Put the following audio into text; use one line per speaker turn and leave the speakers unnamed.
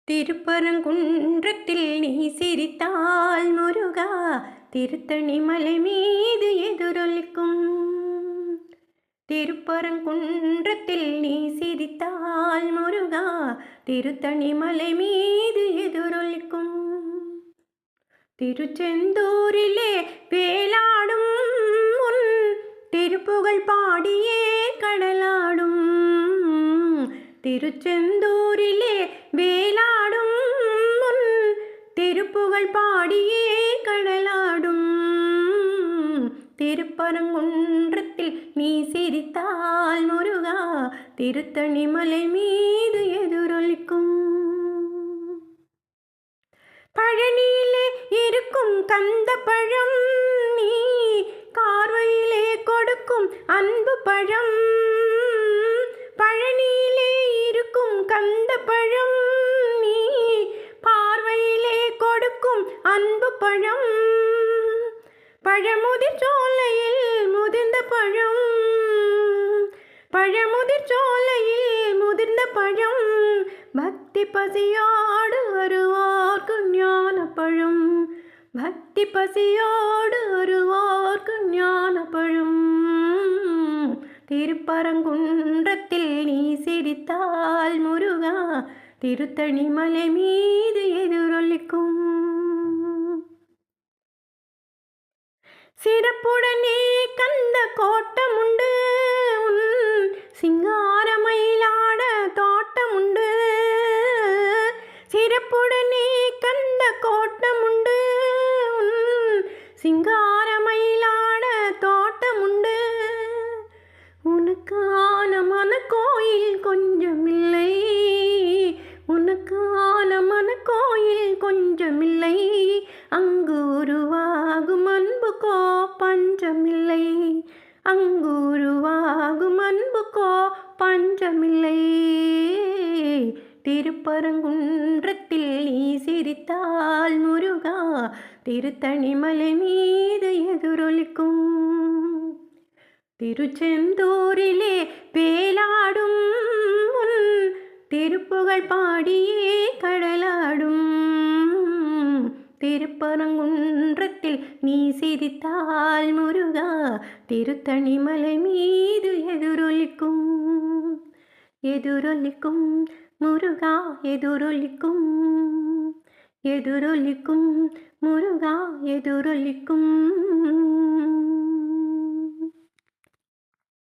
திருப்பரங்குன்றத்தில் நீ சிரித்தால் முருகா, திருத்தணி மலை மீது எதிரொலிக்கும். திருப்பரங்குன்றத்தில் நீ சிரித்தால் முருகா, திருத்தணி மலை மீது எதிரொலிக்கும். திருச்செந்தூரிலே வேலாடும் உன் திருப்புகழ் பாடியே கடலாடும். திருச்செந்தூரிலே வேலாடும் உன் திருப்புகழ் பாடியே கடலாடும். திருப்பரங்குன்றத்தில் நீ சிரித்தால் முருகா, திருத்தணி மலை மீது எதிரொலிக்கும். பழனியிலே இருக்கும் கந்த பழம் நீ கார்வையிலே கொடுக்கும் அன்பு பழம். பழனியிலே இருக்கும் கந்த பழம் நீ பார்வையிலே கொடுக்கும் அன்பு பழம். பழமுதிர் சோலையில் முதிர்ந்த பழம். பழமுதிர் சோலையில் முதிர்ந்த பழம். பக்தி பசியோடு வருவோர்க்கு ஞான பழம். பக்தி பசியோடு வருவோர்க்கு ஞான பழம். திருப்பரங்குன்றத்தில் நீ சிரித்தால் முருகா, திருத்தணி மலை மீது எதிரொலிக்கும். சிறப்புடனே கந்த கோட்டம் உண்டு, உன் சிங்காரமயிலாட தோட்டம் உண்டு. சிறப்புடனே கந்த கோட்டம் உண்டு, உன் சிங்காரமயிலாட தோட்டம் உண்டு. உனக்கான மனக்கோயில் கொஞ்சமில்லை, உனக்கான மனக்கோயில் கொஞ்சமில்லை. அங்கு உருவாகும் அன்புக்கோ பஞ்சமில்லை, அங்கு உருவாகும் அன்புக்கோ பஞ்சமில்லை. திருப்பரங்குன்றத்தில் நீ சிரித்தால் முருகா, திருத்தணி மலை மீது எதிரொலிக்கும். திருச்செந்தூரிலே வேலாடும் உன் திருப்புகழ் பாடியே கடலாடும். திருப்பரங்குன்றத்தில் நீ சிரித்தால் முருகா, திருத்தணி மலை மீது எதிரொலிக்கும். எதிரொலிக்கும் முருகா, எதிரொலிக்கும். எதிரொலிக்கும் முருகா, எதிரொலிக்கும்.